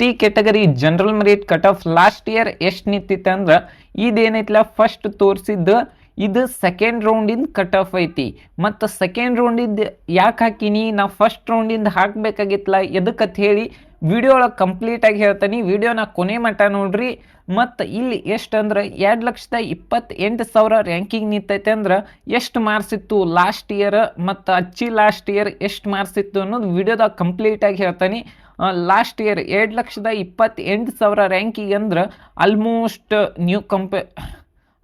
T category general merit cut off last year ಎಷ್ಟು ನಿಂತಿತ್ತು ಅಂದ್ರೆ ಇದೇನೈತಲ್ಲ ಫಸ್ಟ್ ತೋರಿಸಿದ್ದು ಇದು ಸೆಕೆಂಡ್ ರೌಂಡಿಂದ ಕಟ್ ಆಫ್ ಐತಿ. ಮತ್ತು ಸೆಕೆಂಡ್ ರೌಂಡಿಂದ ಯಾಕೆ ಹಾಕಿನಿ, ನಾವು ಫಸ್ಟ್ ರೌಂಡಿಂದ ಹಾಕಬೇಕಾಗಿತ್ತಲ್ಲ ಎದಕ್ಕಂತ ಹೇಳಿ ವಿಡಿಯೋ ಒಳಗೆ ಕಂಪ್ಲೀಟಾಗಿ ಹೇಳ್ತೀನಿ. ವಿಡಿಯೋನ ಕೊನೆ ಮಟ್ಟ ನೋಡ್ರಿ. ಮತ್ತು ಇಲ್ಲಿ ಎಷ್ಟು ಅಂದ್ರೆ 2,28,000 ರ್ಯಾಂಕಿಂಗ್ ನಿಂತೈತೆ ಅಂದ್ರೆ ಎಷ್ಟು ಮಾರ್ಕ್ಸ್ ಇತ್ತು ಲಾಸ್ಟ್ ಇಯರ್ ಮತ್ತು ಲಾಸ್ಟ್ ಇಯರ್ ಎಷ್ಟು ಮಾರ್ಕ್ಸ್ ಇತ್ತು ಅನ್ನೋದು ವಿಡಿಯೋದಾಗ ಕಂಪ್ಲೀಟಾಗಿ ಹೇಳ್ತೀನಿ. ಲಾಸ್ಟ್ ಇಯರ್ 2,28,000 ರ್ಯಾಂಕಿಂಗ್ ಅಂದ್ರೆ almost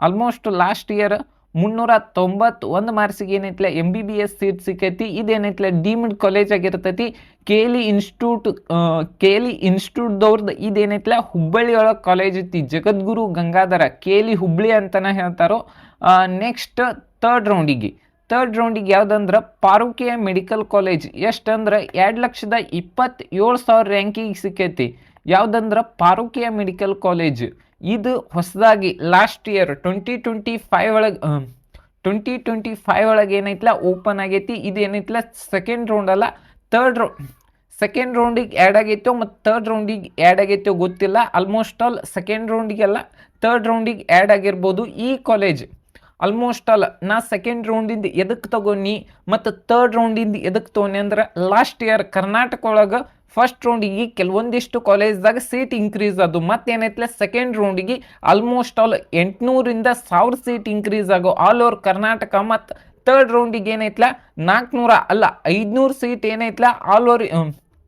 almost last year 391 ಮಾರ್ಕ್ಸಿಗೆ ಏನೈತಿಲ್ಲ MBBS seat ಸಿಕ್ಕೈತಿ. ಇದೇನೈತಿಲ್ಲ ಡೀಮ್ಡ್ ಕಾಲೇಜ್ ಆಗಿರ್ತೈತಿ. KLE ಇನ್ಸ್ಟಿಟ್ಯೂಟ್ದವ್ರದ್ದು ಇದೇನೈತಿಲ್ಲ ಹುಬ್ಬಳ್ಳಿ ಒಳಗೆ ಕಾಲೇಜ್ ಐತಿ. ಜಗದ್ಗುರು ಗಂಗಾಧರ KLE ಹುಬ್ಬಳ್ಳಿ ಅಂತಲೇ ಹೇಳ್ತಾರೋ. ನೆಕ್ಸ್ಟ್ ಥರ್ಡ್ ರೌಂಡಿಗೆ ಯಾವುದಂದ್ರೆ ಪಾರುಕಿಯ ಮೆಡಿಕಲ್ ಕಾಲೇಜ್ ಎಷ್ಟಂದ್ರೆ 2,27,000 ರ್ಯಾಂಕಿಂಗ್ ಸಿಕ್ಕೈತಿ. ಯಾವುದಂದ್ರೆ ಪಾರುಕಿಯ ಮೆಡಿಕಲ್ ಕಾಲೇಜ್ ಇದು ಹೊಸದಾಗಿ ಲಾಸ್ಟ್ ಇಯರ್ 2025 ಒಳಗೆ ಏನೈತಿಲ್ಲ ಓಪನ್ ಆಗೈತಿ. ಇದು ಏನೈತಿಲ್ಲ ಸೆಕೆಂಡ್ ರೌಂಡ್ ಅಲ್ಲ ಸೆಕೆಂಡ್ ರೌಂಡಿಗೆ ಆ್ಯಡ್ ಆಗೈತೋ ಮತ್ತು ಥರ್ಡ್ ರೌಂಡಿಗೆ ಆ್ಯಡ್ ಆಗೈತೋ ಗೊತ್ತಿಲ್ಲ. ಆಲ್ಮೋಸ್ಟ್ ಆಲ್ ಸೆಕೆಂಡ್ ರೌಂಡಿಗೆಲ್ಲ ಥರ್ಡ್ ರೌಂಡಿಗೆ ಆ್ಯಡ್ ಆಗಿರ್ಬೋದು. ಈ ಕಾಲೇಜ್ ಆಲ್ಮೋಸ್ಟ್ ಆಲ್ ನಾ ಸೆಕೆಂಡ್ ರೌಂಡಿಂದ ಎದಕ್ಕೆ ತಗೊಂಡು ಮತ್ತು ಥರ್ಡ್ ರೌಂಡಿಂದ ಎದಕ್ಕೆ ತೊಗೊಂಡು ಅಂದ್ರೆ ಲಾಸ್ಟ್ ಇಯರ್ ಕರ್ನಾಟಕ ಒಳಗೆ ಫಸ್ಟ್ ರೌಂಡಿಗೆ ಕೆಲವೊಂದಿಷ್ಟು ಕಾಲೇಜ್ದಾಗ ಸೀಟ್ ಇನ್ಕ್ರೀಸ್ ಅದು. ಮತ್ತೇನೈತಿಲ್ಲ ಸೆಕೆಂಡ್ ರೌಂಡಿಗೆ ಆಲ್ಮೋಸ್ಟ್ ಆಲ್ 800ರಿಂದ 1000 ಸೀಟ್ ಇನ್ಕ್ರೀಸ್ ಆಗೋ ಆಲ್ ಓವರ್ ಕರ್ನಾಟಕ. ಮತ್ತು ಥರ್ಡ್ ರೌಂಡಿಗೆ ಏನೈತಿಲ್ಲ 400 ಅಲ್ಲ 500 ಸೀಟ್ ಏನೈತಿಲ್ಲ ಆಲ್ ಓವರ್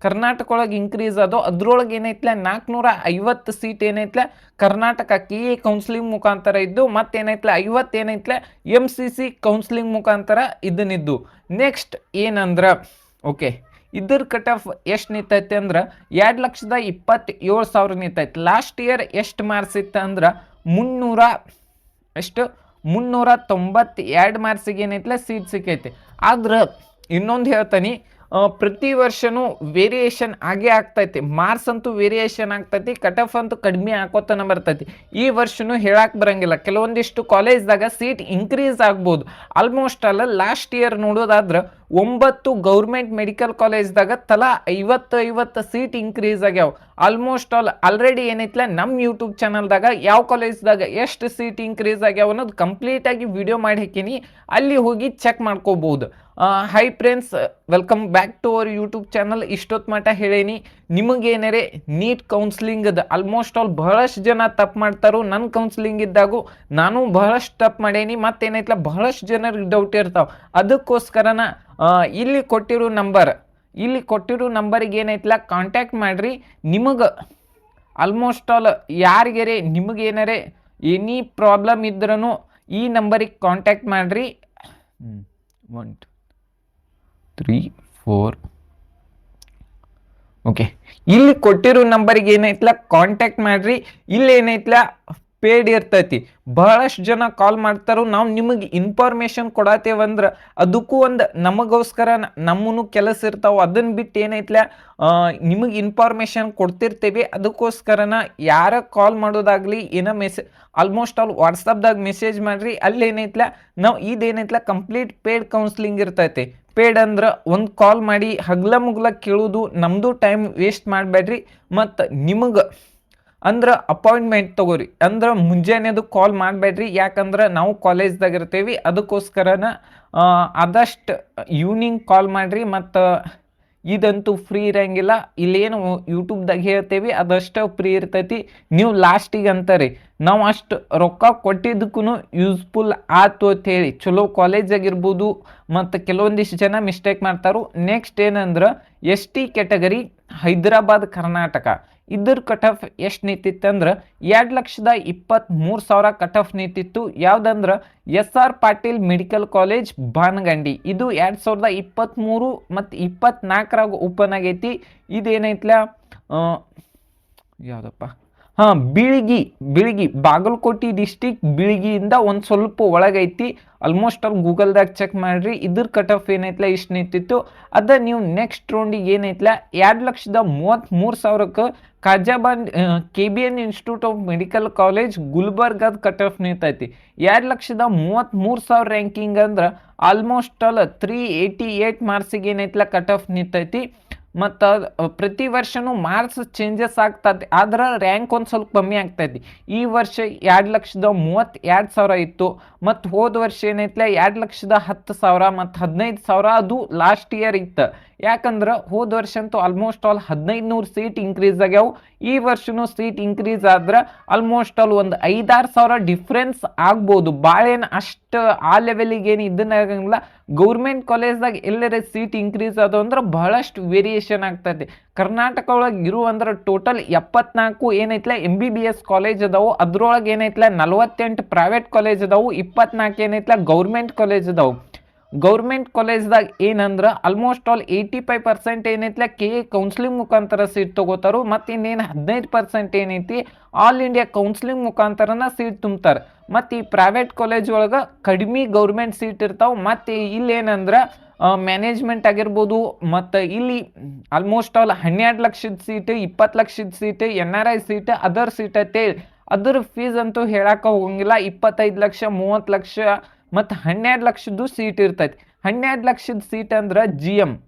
ಕರ್ನಾಟಕ ಒಳಗೆ ಇನ್ಕ್ರೀಸ್ ಅದು. ಅದ್ರೊಳಗೆ ಏನೈತಿಲ್ಲ 450 ಸೀಟ್ ಏನೈತಿಲ್ಲ ಕರ್ನಾಟಕ KA ಕೌನ್ಸಿಲಿಂಗ್ ಮುಖಾಂತರ ಇದ್ದು. ಮತ್ತೇನೈತಿಲ್ಲ 50 ಏನೈತಿಲ್ಲ MCC ಕೌನ್ಸಿಲಿಂಗ್ ಮುಖಾಂತರ ಇದನ್ನಿದ್ದು. ನೆಕ್ಸ್ಟ್ ಏನಂದ್ರೆ ಓಕೆ ಇದ್ರ ಕಟ್ ಆಫ್ ಎಷ್ಟು ನಿಂತೈತೆ ಅಂದ್ರೆ 2,27,000 ನಿಂತೈತೆ. ಲಾಸ್ಟ್ ಇಯರ್ ಎಷ್ಟು ಮಾರ್ಕ್ಸ್ ಇತ್ತು ಅಂದ್ರೆ 392 ಮಾರ್ಕ್ಸಿಗೆ ಏನೈತಿಲ್ಲ ಸೀಟ್ ಸಿಕ್ಕೈತೆ. ಆದ್ರೆ ಇನ್ನೊಂದು ಹೇಳ್ತೀನಿ, ಪ್ರತಿ ವರ್ಷನೂ ವೇರಿಯೇಷನ್ ಆಗೇ ಆಗ್ತೈತಿ. ಮಾರ್ಕ್ಸ್ ಅಂತೂ ವೇರಿಯೇಷನ್ ಆಗ್ತೈತಿ, ಕಟ್ ಆಫ್ ಅಂತೂ ಕಡಿಮೆ ಹಾಕೋತನ ಬರ್ತೈತಿ. ಈ ವರ್ಷನೂ ಹೇಳಕ್ಕೆ ಬರಂಗಿಲ್ಲ, ಕೆಲವೊಂದಿಷ್ಟು ಕಾಲೇಜ್ದಾಗ ಸೀಟ್ ಇನ್ಕ್ರೀಸ್ ಆಗ್ಬೋದು. ಆಲ್ಮೋಸ್ಟ್ ಅಲ್ಲ ಲಾಸ್ಟ್ ಇಯರ್ ನೋಡೋದಾದ್ರೆ 9 ಗೌರ್ಮೆಂಟ್ ಮೆಡಿಕಲ್ ಕಾಲೇಜ್ದಾಗ ತಲಾ 50 ಸೀಟ್ ಇನ್ಕ್ರೀಸ್ ಆಗ್ಯಾವ. ಆಲ್ಮೋಸ್ಟ್ ಆಲ್ ಆಲ್ರೆಡಿ ಏನೈತಿಲ್ಲ ನಮ್ಮ ಯೂಟ್ಯೂಬ್ ಚಾನಲ್ದಾಗ ಯಾವ ಕಾಲೇಜ್ದಾಗ ಎಷ್ಟು ಸೀಟ್ ಇನ್ಕ್ರೀಸ್ ಆಗ್ಯಾವ ಅನ್ನೋದು ಕಂಪ್ಲೀಟಾಗಿ ವಿಡಿಯೋ ಮಾಡಿ ಹಾಕೀನಿ, ಅಲ್ಲಿ ಹೋಗಿ ಚೆಕ್ ಮಾಡ್ಕೋಬಹುದು. Hi friends, welcome back to our YouTube channel. ಇಷ್ಟೊತ್ತು ಮಟ್ಟ ಹೇಳೀನಿ ನಿಮಗೇನಾರೆ ನೀಟ್ ಕೌನ್ಸ್ಲಿಂಗದ ಆಲ್ಮೋಸ್ಟ್ ಆಲ್ ಬಹಳಷ್ಟು ಜನ ತಪ್ಪು ಮಾಡ್ತಾರೋ. ನನ್ನ ಕೌನ್ಸ್ಲಿಂಗ್ ಇದ್ದಾಗೂ ನಾನು ಬಹಳಷ್ಟು ತಪ್ಪು ಮಾಡೇನಿ. ಮತ್ತೇನೈತಿಲ್ಲ ಬಹಳಷ್ಟು ಜನರಿಗೆ ಡೌಟ್ ಇರ್ತಾವೆ. ಅದಕ್ಕೋಸ್ಕರನ ಇಲ್ಲಿ ಕೊಟ್ಟಿರೋ ನಂಬರಿಗೆ ಏನೈತಿಲ್ಲ ಕಾಂಟ್ಯಾಕ್ಟ್ ಮಾಡಿರಿ. ನಿಮಗೆ ಆಲ್ಮೋಸ್ಟ್ ಆಲ್ ಯಾರಿಗಾರೆ ನಿಮಗೇನಾರೆ ಎನಿ ಪ್ರಾಬ್ಲಮ್ ಇದ್ರೂ ಈ ನಂಬರಿಗೆ ಕಾಂಟ್ಯಾಕ್ಟ್ ಮಾಡಿರಿ. 1 2 3 4 ಓಕೆ, ಇಲ್ಲಿ ಕೊಟ್ಟಿರೋ ನಂಬರಿಗೆ ಏನೈತಿಲ್ಲ ಕಾಂಟ್ಯಾಕ್ಟ್ ಮಾಡ್ರಿ. ಇಲ್ಲಿ ಏನೈತಿಲ್ಲ ಪೇಡ್ ಇರ್ತೈತಿ. ಬಹಳಷ್ಟು ಜನ ಕಾಲ್ ಮಾಡ್ತಾರೋ. ನಾವು ನಿಮಗೆ ಇನ್ಫಾರ್ಮೇಶನ್ ಕೊಡತ್ತೇವಂದ್ರೆ ಅದಕ್ಕೂ ಒಂದು ನಮಗೋಸ್ಕರ ನಮ್ಮೂ ಕೆಲಸ ಇರ್ತಾವೆ. ಅದನ್ನು ಬಿಟ್ಟು ಏನೈತಿಲ್ಲ ನಿಮಗೆ ಇನ್ಫಾರ್ಮೇಶನ್ ಕೊಡ್ತಿರ್ತೇವೆ. ಅದಕ್ಕೋಸ್ಕರನ ಯಾರ ಕಾಲ್ ಮಾಡೋದಾಗಲಿ ಏನೋ ಆಲ್ಮೋಸ್ಟ್ ಆಲ್ ವಾಟ್ಸಪ್ದಾಗ ಮೆಸೇಜ್ ಮಾಡಿರಿ. ಅಲ್ಲಿ ಏನೈತಿಲ್ಲ ನಾವು ಇದೇನೈತಿಲ್ಲ ಕಂಪ್ಲೀಟ್ ಪೇಡ್ ಕೌನ್ಸ್ಲಿಂಗ್ ಇರ್ತೈತಿ. ಪೇಡ್ ಅಂದ್ರೆ ಒಂದು ಕಾಲ್ ಮಾಡಿ ಹಗ್ಲ ಮುಗ್ಲ ಕೇಳೋದು, ನಮ್ಮದು ಟೈಮ್ ವೇಸ್ಟ್ ಮಾಡಬೇಡ್ರಿ. ಮತ್ತು ನಿಮಗೆ ಅಂದ್ರೆ ಅಪಾಯಿಂಟ್ಮೆಂಟ್ ತೊಗೋರಿ. ಅಂದ್ರೆ ಮುಂಜಾನೆದು ಕಾಲ್ ಮಾಡಬೇಡ್ರಿ, ಯಾಕಂದ್ರೆ ನಾವು ಕಾಲೇಜ್ದಾಗ ಇರ್ತೀವಿ. ಅದಕ್ಕೋಸ್ಕರನ ಆದಷ್ಟು ಈವ್ನಿಂಗ್ ಕಾಲ್ ಮಾಡಿರಿ. ಮತ್ತು ಇದಂತೂ ಫ್ರೀ ಇರೋಂಗಿಲ್ಲ. ಇಲ್ಲೇನು ಯೂಟ್ಯೂಬ್ದಾಗ ಹೇಳ್ತೇವೆ ಅದಷ್ಟು ಫ್ರೀ ಇರ್ತೈತಿ. ನೀವು ಲಾಸ್ಟಿಗೆ ಅಂತಾರೆ ನಾವು ಅಷ್ಟು ರೊಕ್ಕ ಕೊಟ್ಟಿದ್ದಕ್ಕೂ ಯೂಸ್ಫುಲ್ ಆಯ್ತು ಅಂತೇಳಿ ಚಲೋ ಕಾಲೇಜಾಗಿರ್ಬೋದು. ಮತ್ತು ಕೆಲವೊಂದಿಷ್ಟು ಜನ ಮಿಸ್ಟೇಕ್ ಮಾಡ್ತಾರೋ. ನೆಕ್ಸ್ಟ್ ಏನಂದ್ರೆ ST ಕೆಟಗರಿ ಹೈದರಾಬಾದ್ ಕರ್ನಾಟಕ ಇದ್ರ ಕಟ್ ಆಫ್ ಎಷ್ಟು ನಿಂತಿತ್ತು ಅಂದ್ರೆ 2,23,000 ಕಟ್ ಆಫ್ ನಿಂತಿತ್ತು. ಯಾವುದಂದ್ರೆ SR ಪಾಟೀಲ್ ಮೆಡಿಕಲ್ ಕಾಲೇಜ್ ಬಾನಗಂಡಿ. ಇದು 2023 ಮತ್ತು 24ರಾಗ ಓಪನ್ ಆಗೈತಿ. ಇದೇನೈತಿಲ್ಲ ಯಾವುದಪ್ಪ ಬೀಳಿಗಿ ಬಾಗಲಕೋಟೆ ಡಿಸ್ಟಿಕ್ ಬೀಳಿಗಿಯಿಂದ ಒಂದು ಸ್ವಲ್ಪ ಒಳಗೈತಿ. ಆಲ್ಮೋಸ್ಟ್ ಆಲ್ ಗೂಗಲ್ದಾಗ ಚೆಕ್ ಮಾಡಿರಿ. ಇದ್ರ ಕಟ್ ಆಫ್ ಏನೈತಿಲ್ಲ ಇಷ್ಟು ನಿಂತಿತ್ತು. ಅದ ನೀವು ನೆಕ್ಸ್ಟ್ ರೌಂಡಿಗೆ ಏನೈತಿಲ್ಲ 2,33,000ಕ್ಕೆ ಖಾಜಾಬಾನ್ KBN institute of medical college ಗುಲ್ಬರ್ಗದ ಕಟ್ ಆಫ್ ನಿಂತೈತಿ. 2,33,000 ರ್ಯಾಂಕಿಂಗ್ ಅಂದ್ರೆ ಆಲ್ಮೋಸ್ಟ್ ಆಲ್ 388 ಮಾರ್ಕ್ಸಿಗೆ ಏನೈತಿಲ್ಲ ಕಟ್ ಆಫ್ ನಿಂತೈತಿ. ಮತ್ತು ಪ್ರತಿ ವರ್ಷನೂ ಮಾರ್ಕ್ಸ್ ಚೇಂಜಸ್ ಆಗ್ತದೆ, ಆದ್ರೆ ರ್ಯಾಂಕ್ ಒಂದು ಸ್ವಲ್ಪ ಕಮ್ಮಿ ಆಗ್ತೈತಿ. ಈ ವರ್ಷ 2,32,000 ಇತ್ತು, ಮತ್ತು ಹೋದ ವರ್ಷ ಏನೈತ್ಲ 2,10,000 ಮತ್ತು 15,000 ಅದು ಲಾಸ್ಟ್ ಇಯರ್ ಇತ್ತು. ಯಾಕಂದ್ರೆ ಹೋದ ವರ್ಷ ಅಂತೂ ಆಲ್ಮೋಸ್ಟ್ ಆಲ್ 1,500 ಸೀಟ್ ಇನ್ಕ್ರೀಸ್ ಆಗ್ಯಾವ. ಈ ವರ್ಷನೂ ಸೀಟ್ ಇನ್ಕ್ರೀಸ್ ಆದ್ರೆ ಆಲ್ಮೋಸ್ಟ್ ಆಲ್ ಒಂದು 5,000-6,000 ಡಿಫ್ರೆನ್ಸ್ ಆಗ್ಬೋದು. ಭಾಳೇನು ಅಷ್ಟು ಆ ಲೆವೆಲಿಗೆ ಏನು ಇದನ್ನ ಆಗಂಗಿಲ್ಲ. ಗೌರ್ಮೆಂಟ್ ಕಾಲೇಜ್ದಾಗ ಎಲ್ಲರ ಸೀಟ್ ಇನ್ಕ್ರೀಸ್ ಅದು ಅಂದ್ರೆ ಬಹಳಷ್ಟು ವೇರಿಯೇಷನ್ ಆಗ್ತೈತಿ. ಕರ್ನಾಟಕ ಒಳಗೆ ಇರು ಅಂದ್ರೆ ಟೋಟಲ್ 74 ಏನೈತ್ಲ MBBS ಕಾಲೇಜ್ ಅದಾವು. ಅದ್ರೊಳಗೆ ಏನೈತ್ಲ 48 ಪ್ರೈವೇಟ್ ಕಾಲೇಜ್ ಅದಾವು, 24 ಏನೈತ್ಲ ಗೌರ್ಮೆಂಟ್ ಕಾಲೇಜ್ ಅದಾವು. ಗೌರ್ಮೆಂಟ್ ಕಾಲೇಜ್ದಾಗ ಏನಂದ್ರೆ ಆಲ್ಮೋಸ್ಟ್ ಆಲ್ 85% ಏನೈತ್ಲ KA ಕೌನ್ಸಿಲಿಂಗ್ ಮುಖಾಂತರ ಸೀಟ್ ತಗೋತಾರು, ಮತ್ತು ಇನ್ನೇನು 15% ಏನೈತಿ ಆಲ್ ಇಂಡಿಯಾ ಕೌನ್ಸಿಲಿಂಗ್ ಮುಖಾಂತರನ ಸೀಟ್ ತುಂಬ್ತಾರೆ. ಮತ್ತು ಈ ಪ್ರೈವೇಟ್ ಕಾಲೇಜ್ ಒಳಗೆ ಕಡಿಮೆ ಗೌರ್ಮೆಂಟ್ ಸೀಟ್ ಇರ್ತಾವೆ. ಮತ್ತು ಇಲ್ಲಿ ಏನಂದ್ರೆ ಮ್ಯಾನೇಜ್ಮೆಂಟ್ ಆಗಿರ್ಬೋದು, ಮತ್ತು ಇಲ್ಲಿ ಆಲ್ಮೋಸ್ಟ್ ಆಲ್ 12 ಲಕ್ಷದ ಸೀಟ್, 20 ಲಕ್ಷದ seat, NRI seat, other seat ಅಂತೇಳಿ ಅದ್ರ ಫೀಸ್ ಅಂತೂ ಹೇಳಕ್ಕೆ ಹೋಗಂಗಿಲ್ಲ. 25 ಲಕ್ಷ, 30 ಲಕ್ಷ ಮತ್ತು 12 ಲಕ್ಷದ್ದು ಸೀಟ್ ಇರ್ತೈತಿ. 12 ಲಕ್ಷದ ಸೀಟ್ ಅಂದ್ರೆ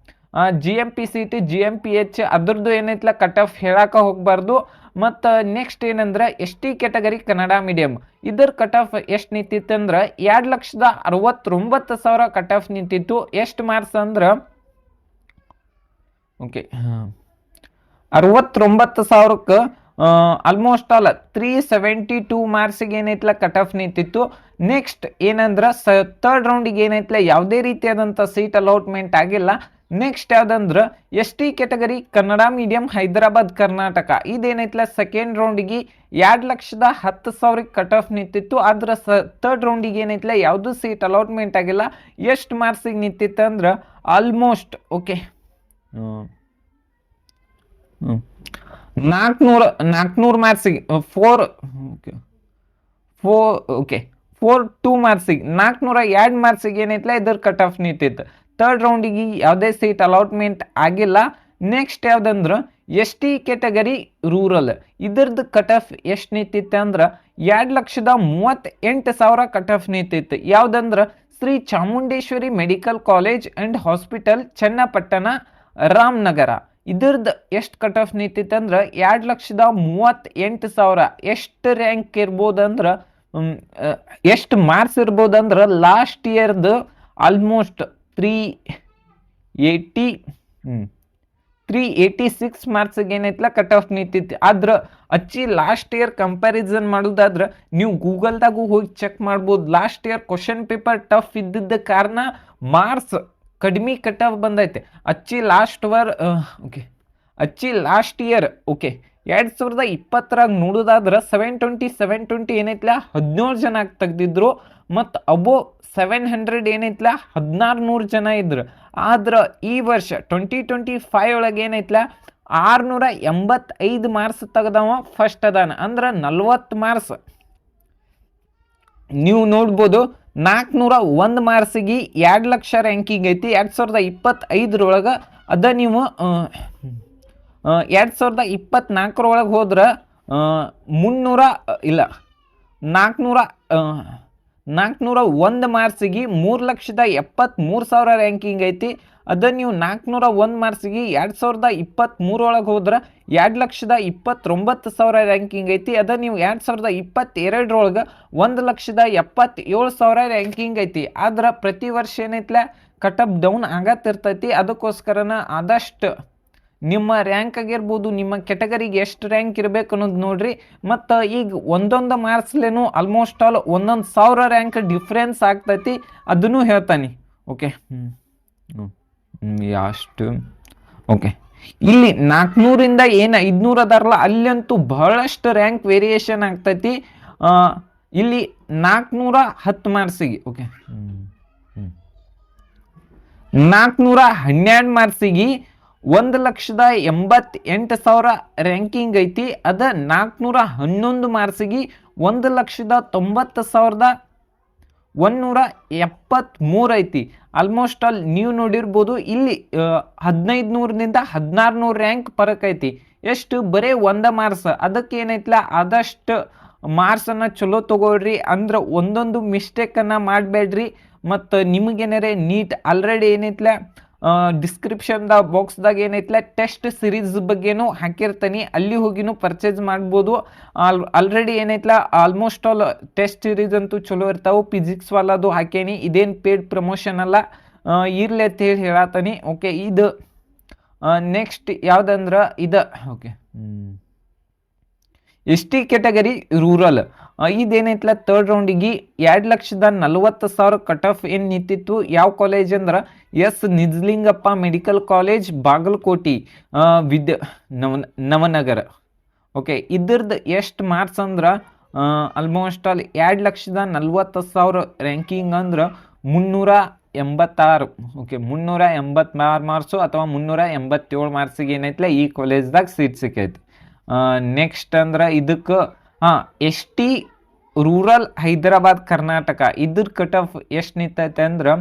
GMP ಸೀಟ್, GMPH ಅದ್ರದ್ದು ಏನೈತ್ಲ ಕಟ್ ಆಫ್ ಹೇಳಕ್ಕೆ ಹೋಗ್ಬಾರ್ದು. ಮತ್ತು ನೆಕ್ಸ್ಟ್ ಏನಂದ್ರೆ ST ಕ್ಯಾಟಗರಿ ಕನ್ನಡ ಮೀಡಿಯಂ, ಇದರ ಕಟ್ ಆಫ್ ಎಷ್ಟು ನಿಂತಿತ್ತು ಅಂದ್ರೆ 2,69,000 ಕಟ್ ಆಫ್ ನಿಂತಿತ್ತು. ಎಷ್ಟು ಮಾರ್ಕ್ಸ್ ಅಂದ್ರೆ ಓಕೆ 69,000ಕ್ಕೆ ಆಲ್ಮೋಸ್ಟ್ ಆಲ್ 372 ಮಾರ್ಕ್ಸಿಗೆ ಏನೈತ್ಲ ಕಟ್ ಆಫ್ ನಿಂತಿತ್ತು. ನೆಕ್ಸ್ಟ್ ಏನಂದ್ರೆ ಥರ್ಡ್ ರೌಂಡಿಗೆ ಏನೈತ್ಲ ಯಾವುದೇ ರೀತಿಯಾದಂಥ ಸೀಟ್ ಅಲಾಟ್ಮೆಂಟ್ ಆಗಿಲ್ಲ. ನೆಕ್ಸ್ಟ್ ಯಾವ್ದಂದ್ರೆ ST category Kannada medium Hyderabad Karnataka, ಇದೇನೈತ್ಲ ಸೆಕೆಂಡ್ ರೌಂಡಿಗೆ 2,10,000 ಕಟ್ ಆಫ್ ನಿಂತಿತ್ತು. ಆದ್ರೆ ಥರ್ಡ್ ರೌಂಡಿಗೆ ಏನೈತ್ಲ ಯಾವುದು ಸೀಟ್ ಅಲಾಟ್ಮೆಂಟ್ ಆಗಿಲ್ಲ. ಎಷ್ಟು ಮಾರ್ಕ್ಸಿಗೆ ನಿಂತಿತ್ತು ಅಂದ್ರೆ ಆಲ್ಮೋಸ್ಟ್ ಓಕೆ 400 ಮಾರ್ಕ್ಸಿಗೆ 402 ಮಾರ್ಕ್ಸಿಗೆ 402 ಮಾರ್ಕ್ಸಿಗೆ ಏನೈತ್ಲ ಇದ್ರ ಕಟ್ ಆಫ್ ನಿಂತಿತ್ತು. ಥರ್ಡ್ ರೌಂಡಿಗೆ ಯಾವುದೇ ಸೀಟ್ ಅಲಾಟ್ಮೆಂಟ್ ಆಗಿಲ್ಲ. ನೆಕ್ಸ್ಟ್ ಯಾವ್ದಂದ್ರೆ ST ಕ್ಯಾಟಗರಿ ರೂರಲ್, ಇದ್ರದ್ದು ಕಟ್ ಆಫ್ ಎಷ್ಟು ನಿಂತಿತ್ತು ಅಂದ್ರೆ 2,38,000 ಕಟ್ ಆಫ್ ನಿಂತಿತ್ತು. ಯಾವ್ದಂದ್ರೆ Shri Chamundeshwari medical college and hospital Channapatna Ramanagara, ಇದ್ರದ್ದು ಎಷ್ಟು ಕಟ್ ಆಫ್ ನಿಂತಿತ್ತು ಅಂದ್ರೆ 2,38,000. ಎಷ್ಟು ರ್ಯಾಂಕ್ ಇರ್ಬೋದಂದ್ರೆ ಎಷ್ಟು ಮಾರ್ಕ್ಸ್ ಇರ್ಬೋದಂದ್ರೆ ಲಾಸ್ಟ್ ಇಯರ್ದು ಆಲ್ಮೋಸ್ಟ್ 386 ಮಾರ್ಕ್ಸಿಗೆ ಏನೈತ್ಲ ಕಟ್ ಆಫ್ ನಿಂತಿತ್ತು. ಆದ್ರೆ ಲಾಸ್ಟ್ ಇಯರ್ ಕಂಪ್ಯಾರಿಸನ್ ಮಾಡೋದಾದ್ರೆ ನೀವು ಗೂಗಲ್ದಾಗೂ ಹೋಗಿ ಚೆಕ್ ಮಾಡ್ಬೋದು. Last year question paper tough ಇದ್ದಿದ್ದ ಕಾರಣ ಮಾರ್ಕ್ಸ್ ಕಡಿಮೆ ಕಟ್ ಆಫ್ ಬಂದೈತೆ. ಲಾಸ್ಟ್ ಇಯರ್ 2020 ನೋಡೋದಾದ್ರೆ 720 ಏನೈತ್ಲ 17 ಜನ ತೆಗ್ದಿದ್ರು, ಮತ್ತು ಅಬೋ 700 ಏನೈತ್ಲ 1,600 ಜನ ಇದ್ರು. ಆದ್ರೆ ಈ ವರ್ಷ 2025 ಒಳಗೆ ಏನೈತ್ಲ 685 ಮಾರ್ಕ್ಸ್ ತೆಗ್ದವ ಫಸ್ಟ್ ಅದಾನ. ಅಂದ್ರೆ 40 ಮಾರ್ಕ್ಸ್ ನೀವು ನೋಡ್ಬೋದು. 401 ಮಾರ್ಕ್ಸಿಗೆ 2 ಲಕ್ಷ ರ್ಯಾಂಕಿಂಗ್ ಐತಿ 2025 ಅದ. ನೀವು 2024 ಹೋದ್ರೆ 401 ಮಾರ್ಕ್ಸಿಗೆ 3,73,000 ರ್ಯಾಂಕಿಂಗ್ ಐತಿ. ಅದ ನೀವು 401 ಮಾರ್ಕ್ಸಿಗೆ 2023 ಹೋದ್ರೆ 2,29,000 ರ್ಯಾಂಕಿಂಗ್ ಐತಿ. ಅದ ನೀವು 2022 1,77,000 ರ್ಯಾಂಕಿಂಗ್ ಐತಿ. ಆದ್ರೆ ಪ್ರತಿ ವರ್ಷ ಏನೈತ್ಲ ಕಟ್ ಆಫ್ ಡೌನ್ ಆಗತ್ತಿರ್ತೈತಿ. ಅದಕ್ಕೋಸ್ಕರನ ಆದಷ್ಟು ನಿಮ್ಮ ರ್ಯಾಂಕ್ ಆಗಿರ್ಬೋದು, ನಿಮ್ಮ ಕೆಟಗರಿಗೆ ಎಷ್ಟು ರ್ಯಾಂಕ್ ಇರಬೇಕು ಅನ್ನೋದು ನೋಡ್ರಿ. ಮತ್ತು ಈಗ ಒಂದೊಂದು ಮಾರ್ಕ್ಸ್ಲೇನು ಆಲ್ಮೋಸ್ಟ್ ಆಲ್ 1,000 ರ್ಯಾಂಕ್ ಡಿಫ್ರೆನ್ಸ್ ಆಗ್ತೈತಿ, ಅದನ್ನು ಹೇಳ್ತಾನೆ. ಓಕೆ ಅಷ್ಟು ಓಕೆ. ಇಲ್ಲಿ 400ರಿಂದ ಏನು 500 ಅದಾರಲ್ಲ ಅಲ್ಲಂತೂ ಬಹಳಷ್ಟು ರ್ಯಾಂಕ್ ವೇರಿಯೇಷನ್ ಆಗ್ತೈತಿ. ಇಲ್ಲಿ 410 ಮಾರ್ಕ್ಸಿಗೆ 412 ಮಾರ್ಕ್ಸಿಗೆ 1,88,000 ರ್ಯಾಂಕಿಂಗ್ ಐತಿ. ಅದ 411 ಮಾರ್ಕ್ಸಿಗೆ 1,90,173 ಐತಿ. ಆಲ್ಮೋಸ್ಟ್ ಆಲ್ ನೀವು ನೋಡಿರ್ಬೋದು ಇಲ್ಲಿ 1,500ರಿಂದ 1,600 ರ್ಯಾಂಕ್ ಫರಕ್ ಐತಿ. ಎಷ್ಟು ಬರೀ 1 ಮಾರ್ಕ್ಸ್. ಅದಕ್ಕೆ ಏನೈತ್ಲ ಆದಷ್ಟು ಮಾರ್ಕ್ಸನ್ನು ಚಲೋ ತಗೊಳ್ರಿ, ಅಂದ್ರೆ ಒಂದೊಂದು ಮಿಸ್ಟೇಕನ್ನು ಮಾಡಬೇಡ್ರಿ. ಮತ್ತು ನಿಮಗೇನಾರೇ ನೀಟ್ ಆಲ್ರೆಡಿ ಏನೈತ್ಲ ಡಿಸ್ಕ್ರಿಪ್ಷನ್ ಬಾಕ್ಸ್ದಾಗ ಏನೈತ್ಲ ಟೆಸ್ಟ್ ಸಿರೀಸ್ ಬಗ್ಗೆನೂ ಹಾಕಿರ್ತೀನಿ, ಅಲ್ಲಿ ಹೋಗಿನೂ ಪರ್ಚೇಸ್ ಮಾಡ್ಬೋದು. ಆಲ್ರೆಡಿ ಏನೈತ್ಲ ಆಲ್ಮೋಸ್ಟ್ ಆಲ್ ಟೆಸ್ಟ್ ಸಿರೀಸ್ ಅಂತೂ ಚಲೋ ಇರ್ತಾವೆ. ಫಿಸಿಕ್ಸ್ ವಾಲದು ಹಾಕೇನಿ, ಇದೇನು ಪೇಡ್ ಪ್ರಮೋಷನ್ ಅಲ್ಲ, ಇರ್ಲಿ ಅಂತ ಹೇಳಿ ಹೇಳತ್ತೀನಿ. ಓಕೆ, ಇದು ನೆಕ್ಸ್ಟ್ ಯಾವುದಂದ್ರೆ ಇದು ಓಕೆ ST ಕ್ಯಾಟಗರಿ ರೂರಲ್ ಇದೇನೈತ್ಲ ಥರ್ಡ್ ರೌಂಡಿಗೆ 2,40,000 ಕಟ್ ಆಫ್ ಏನು ನಿಂತಿತ್ತು. ಯಾವ ಕಾಲೇಜ್ ಅಂದ್ರೆ S Nijalingappa medical college Bagalkote Navanagar. Okay, ಇದ್ರದ್ದು ಎಷ್ಟು ಮಾರ್ಕ್ಸ್ ಅಂದ್ರೆ ಆಲ್ಮೋಸ್ಟ್ ಆಲ್ 2,40,000 ರ್ಯಾಂಕಿಂಗ್ ಅಂದ್ರೆ 386. ಓಕೆ, 386 ಮಾರ್ಕ್ಸು ಅಥವಾ 387 ಮಾರ್ಕ್ಸಿಗೆ ಏನೈತ್ಲ ಈ ಕಾಲೇಜ್ದಾಗ ಸೀಟ್ ಸಿಕ್ಕೈತಿ. ನೆಕ್ಸ್ಟ್ ಅಂದ್ರೆ ಇದಕ್ಕೆ ST ರೂರಲ್ ಹೈದರಾಬಾದ್ ಕರ್ನಾಟಕ ಇದ್ರ ಕಟ್ ಆಫ್ ಎಷ್ಟು ನಿಂತೈತೆ ಅಂದ್ರೆ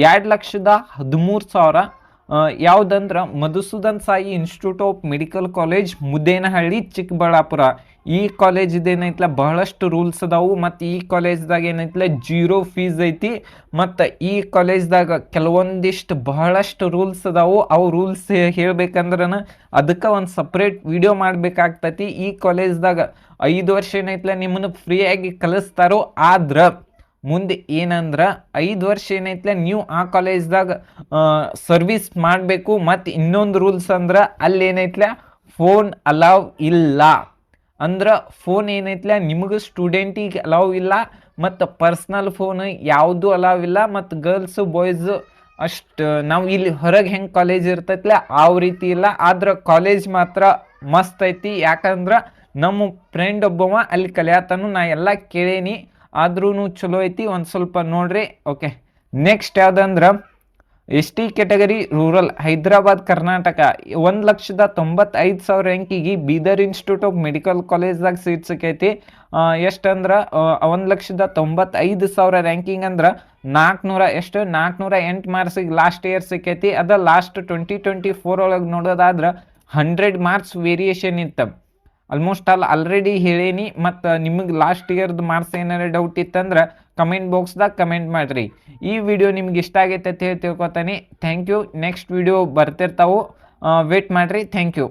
2,13,000. ಯಾವುದಂದ್ರೆ Madhusudan Sai institute of medical college Muddenahalli Chikkaballapur. ಈ ಕಾಲೇಜ್ ಇದೇನೈತ್ಲ ಬಹಳಷ್ಟು ರೂಲ್ಸ್ ಅದಾವು, ಮತ್ತು ಈ ಕಾಲೇಜ್ದಾಗ ಏನೈತ್ಲ 0 ಫೀಸ್ ಐತಿ. ಮತ್ತು ಈ ಕಾಲೇಜ್ದಾಗ ಕೆಲವೊಂದಿಷ್ಟು ಬಹಳಷ್ಟು ರೂಲ್ಸ್ ಅದಾವು. ಅವು ರೂಲ್ಸ್ ಹೇಳ್ಬೇಕಂದ್ರೆ ಅದಕ್ಕೆ ಒಂದು ಸಪ್ರೇಟ್ ವಿಡಿಯೋ ಮಾಡಬೇಕಾಗ್ತೈತಿ. ಈ ಕಾಲೇಜ್ದಾಗ 5 ವರ್ಷ ಏನೈತ್ಲ ನಿಮ್ಮನ್ನು ಫ್ರೀಯಾಗಿ ಕಲಿಸ್ತಾರೋ, ಆದ್ರೆ ಮುಂದೆ ಏನಂದ್ರೆ 5 ವರ್ಷ ಏನೈತ್ಲ ನೀವು ಆ ಕಾಲೇಜ್ದಾಗ ಸರ್ವಿಸ್ ಮಾಡಬೇಕು. ಮತ್ತು ಇನ್ನೊಂದು ರೂಲ್ಸ್ ಅಂದ್ರೆ ಅಲ್ಲಿ ಏನೈತ್ಲ ಫೋನ್ ಅಲೌವ್ ಇಲ್ಲ. ಅಂದ್ರೆ ಫೋನ್ ಏನೈತ್ಲ ನಿಮಗೆ ಸ್ಟೂಡೆಂಟಿಗೆ ಅಲೌವ್ ಇಲ್ಲ, ಮತ್ತು ಪರ್ಸ್ನಲ್ ಫೋನ್ ಯಾವುದು ಅಲೌವ್ ಇಲ್ಲ. ಮತ್ತು ಗರ್ಲ್ಸು ಬಾಯ್ಸು ಅಷ್ಟು ನಾವು ಇಲ್ಲಿ ಹೊರಗೆ ಹೆಂಗೆ ಕಾಲೇಜ್ ಇರ್ತೈತ್ಲ ಆ ರೀತಿ ಇಲ್ಲ. ಆದ್ರೆ ಕಾಲೇಜ್ ಮಾತ್ರ ಮಸ್ತ್ ಐತಿ. ಯಾಕಂದ್ರೆ ನಮ್ಮ ಫ್ರೆಂಡ್ ಒಬ್ಬವ ಅಲ್ಲಿ ಕಲಿಯತನು, ನಾ ಎಲ್ಲ ಕೇಳೇನಿ, ಆದ್ರೂ ಚಲೋ ಐತಿ. ಒಂದು ಸ್ವಲ್ಪ ನೋಡ್ರಿ. ಓಕೆ, ನೆಕ್ಸ್ಟ್ ಯಾವುದಂದ್ರೆ ST category rural Hyderabad Karnataka 1,95,000 ರ್ಯಾಂಕಿಗೆ ಬೀದರ್ ಇನ್ಸ್ಟಿಟ್ಯೂಟ್ ಆಫ್ ಮೆಡಿಕಲ್ ಕಾಲೇಜ್ದಾಗ ಸೀಟ್ ಸಿಕ್ಕೈತಿ. ಎಷ್ಟಂದ್ರೆ 1,95,000 ರ್ಯಾಂಕಿಂಗ್ ಅಂದ್ರೆ 408 ಮಾರ್ಕ್ಸಿಗೆ ಲಾಸ್ಟ್ ಇಯರ್ ಸಿಕ್ಕೈತಿ. ಅದ ಲಾಸ್ಟ್ 2024 ಒಳಗೆ ನೋಡೋದಾದ್ರೆ 100 ಮಾರ್ಕ್ಸ್ ವೇರಿಯೇಷನ್ ಇತ್ತು. ಆಲ್ಮೋಸ್ಟ್ ಆಲ್ರೆಡಿ ಹೇಳೇನಿ. ಮತ್ತು ನಿಮಗೆ ಲಾಸ್ಟ್ ಇಯರ್ದು ಮಾರ್ಕ್ಸ್ ಏನಾರ ಡೌಟ್ ಇತ್ತಂದ್ರೆ ಕಮೆಂಟ್ ಬಾಕ್ಸ್ದಾಗ ಕಮೆಂಟ್ ಮಾಡಿರಿ. ಈ ವಿಡಿಯೋ ನಿಮ್ಗೆ ಇಷ್ಟ ಆಗೈತೆ ಅಂತ ಹೇಳಿ ತಿಳ್ಕೊತಾನೆ. Thank you. ನೆಕ್ಸ್ಟ್ ವಿಡಿಯೋ ಬರ್ತಿರ್ತಾವೆ, ವೇಟ್ ಮಾಡಿರಿ. Thank you.